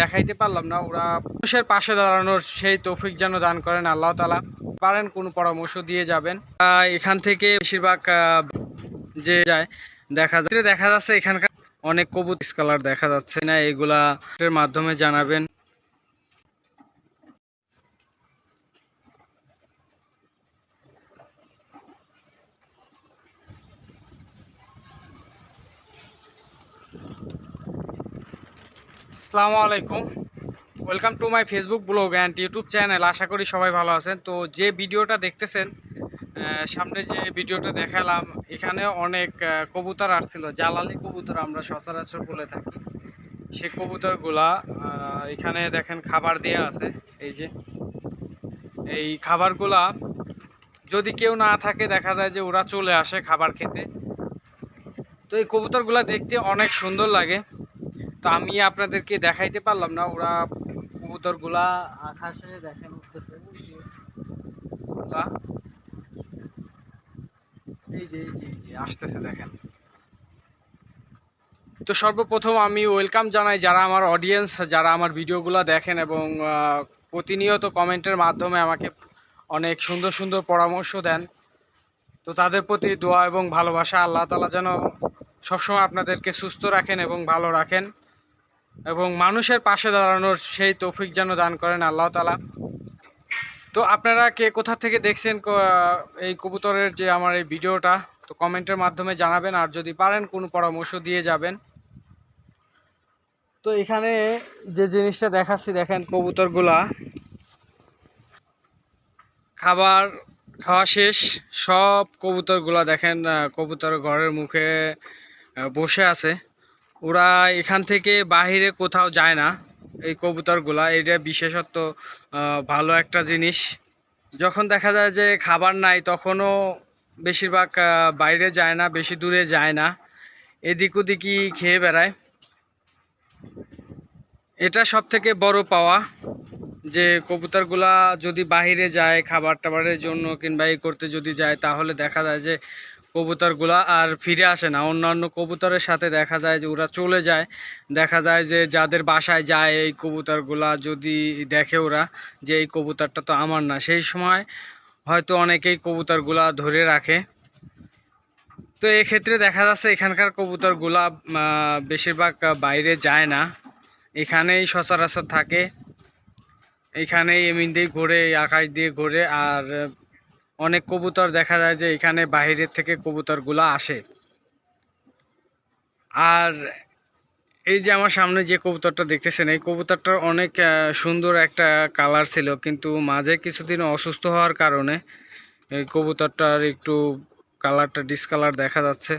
দেখাইতে পারলাম না। ওরা মানুষের পাশে দাঁড়ানোর সেই তৌফিক যেন দান করেন আল্লাহ তাআলা। পারেন কোনো পরামর্শ দিয়ে যাবেন। এখান থেকে বেশিরভাগ যে যায় দেখা যাচ্ছে এখানকার অনেক কবুতর কালার দেখা যাচ্ছে না, এগুলা এর মাধ্যমে জানাবেন। আসসালামু আলাইকুম, welcome to my Facebook blog and YouTube channel. আশা করি সবাই ভালো আছেন। তো যে ভিডিওটা দেখতেছেন, সামনে যে ভিডিওটা দেখালাম, এখানে অনেক কবুতর আসছিল, জালালি কবুতর আমরা সচরাচর বলে থাকি। সে কবুতরগুলা এখানে দেখেন খাবার দেওয়া আছে। এই যে এই খাবারগুলা যদি কেউ না থাকে দেখা যায় যে ওরা চলে আসে খাবার খেতে। তো এই কবুতরগুলা দেখতে অনেক সুন্দর লাগে। তো আমি আপনাদেরকে দেখাইতে পারলাম না। ওরা কবুতরগুলা আকাশে দেখেন উঠতেছে, এই যে আসতেছে দেখেন। তো সর্বপ্রথম আমি ওয়েলকাম জানাই যারা আমার অডিয়েন্স, যারা আমার ভিডিওগুলো দেখেন এবং প্রতিনিয়ত কমেন্টের মাধ্যমে আমাকে অনেক সুন্দর সুন্দর পরামর্শ দেন। তো তাদের প্রতি দোয়া এবং ভালোবাসা। আল্লাহ তাআলা যেন সবসময় আপনাদেরকে সুস্থ রাখেন এবং ভালো রাখেন এবং মানুষের পাশে দাঁড়ানোর সেই তৌফিক যেন দান করেন আল্লাহ তাআলা। তো আপনারা কে কোথা থেকে দেখছেন এই কবুতরের যে আমার এই ভিডিওটা, তো কমেন্টের মাধ্যমে জানাবেন। আর যদি পারেন কোনো পরামর্শ দিয়ে যাবেন। তো এখানে যে জিনিসটা দেখাচ্ছি দেখেন, কবুতরগুলা খাবার খাওয়া শেষ। সব কবুতরগুলা দেখেন কবুতর ঘরের মুখে বসে আছে। ওরা এখান থেকে বাহিরে কোথাও যায় না। এই কবুতরগুলা, এটা বিশেষত্ব ভালো একটা জিনিস। যখন দেখা যায় যে খাবার নাই তখনও বেশিরভাগ বাইরে যায় না, বেশি দূরে যায় না, এদিক ওদিকই খেয়ে বেড়ায়। এটা সব থেকে বড় পাওয়া যে কবুতরগুলা যদি বাহিরে যায় খাবার টাবারের জন্য কিংবা এই করতে যদি যায়, তাহলে দেখা যায় যে কবুতরগুলা আর ফিরে আসে না। অন্যান্য কবুতরের সাথে দেখা যায় যে ওরা চলে যায়। দেখা যায় যে যাদের বাসায় যায় এই কবুতরগুলা যদি দেখে ওরা যে এই কবুতরটা তো আমার না, সেই সময় হয়তো অনেকেই কবুতরগুলা ধরে রাখে। তো এক্ষেত্রে দেখা যাচ্ছে এখানকার কবুতরগুলা বেশিরভাগ বাইরে যায় না, এখানেই সচরাচর থাকে, এখানেই এমনি ঘোরে, আকাশ দিয়ে ঘোরে। আর অনেক কবুতর দেখা যায় যে এখানে বাইরের থেকে কবুতরগুলো আসে। আর এই যে আমার সামনে যে কবুতরটা দেখতেছেন, এই কবুতরটার অনেক সুন্দর একটা কালার ছিল, কিন্তু মাঝে কিছুদিন অসুস্থ হওয়ার কারণে এই কবুতরটার একটু কালারটা ডিসকালার দেখা যাচ্ছে।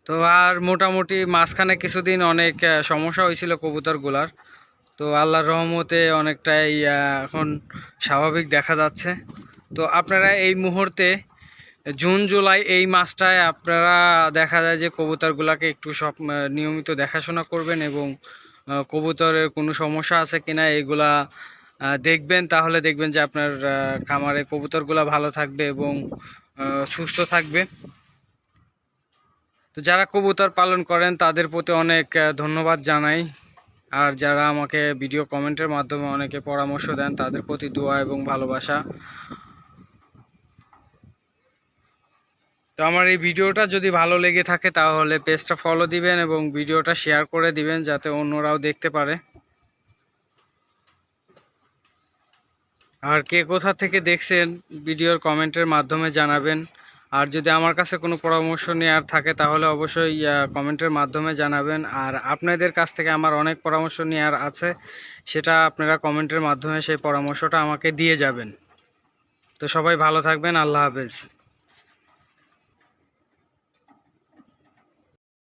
তো আর মোটামুটি মাঝখানে কিছুদিন অনেক সমস্যা হয়েছিল কবুতরগুলার। তো আল্লাহর রহমতে অনেকটাই এখন স্বাভাবিক দেখা যাচ্ছে। তো আপনারা এই মুহূর্তে জুন জুলাই এই মাসটায় আপনারা দেখা যায় যে কবুতরগুলোকে একটু সব নিয়মিত দেখাশোনা করবেন এবং কবুতরের কোনো সমস্যা আছে কিনা এগুলা দেখবেন। তাহলে দেখবেন যে আপনার খামারে কবুতরগুলো ভালো থাকবে এবং সুস্থ থাকবে। তো যারা কবুতর পালন করেন তাদের প্রতি অনেক ধন্যবাদ জানাই। আর যারা আমাকে ভিডিও কমেন্টের মাধ্যমে অনেকে পরামর্শ দেন, তাদের প্রতি দোয়া এবং ভালোবাসা। তো আমার এই ভিডিওটা যদি ভালো লেগে থাকে তাহলে পেজটা ফলো দিবেন এবং ভিডিওটা শেয়ার করে দিবেন যাতে অন্যরাও দেখতে পারে। আর কে কোথা থেকে দেখছেন ভিডিওর কমেন্টের মাধ্যমে জানাবেন। আর যদি আমার কাছে কোনো পরামর্শ নেওয়ার থাকে তাহলে অবশ্যই কমেন্টের মাধ্যমে জানাবেন। আর আপনাদের কাছ থেকে আমার অনেক পরামর্শ নেওয়ার আছে, সেটা আপনারা কমেন্টের মাধ্যমে সেই পরামর্শটা আমাকে দিয়ে যাবেন। তো সবাই ভালো থাকবেন, আল্লাহ হাফেজ।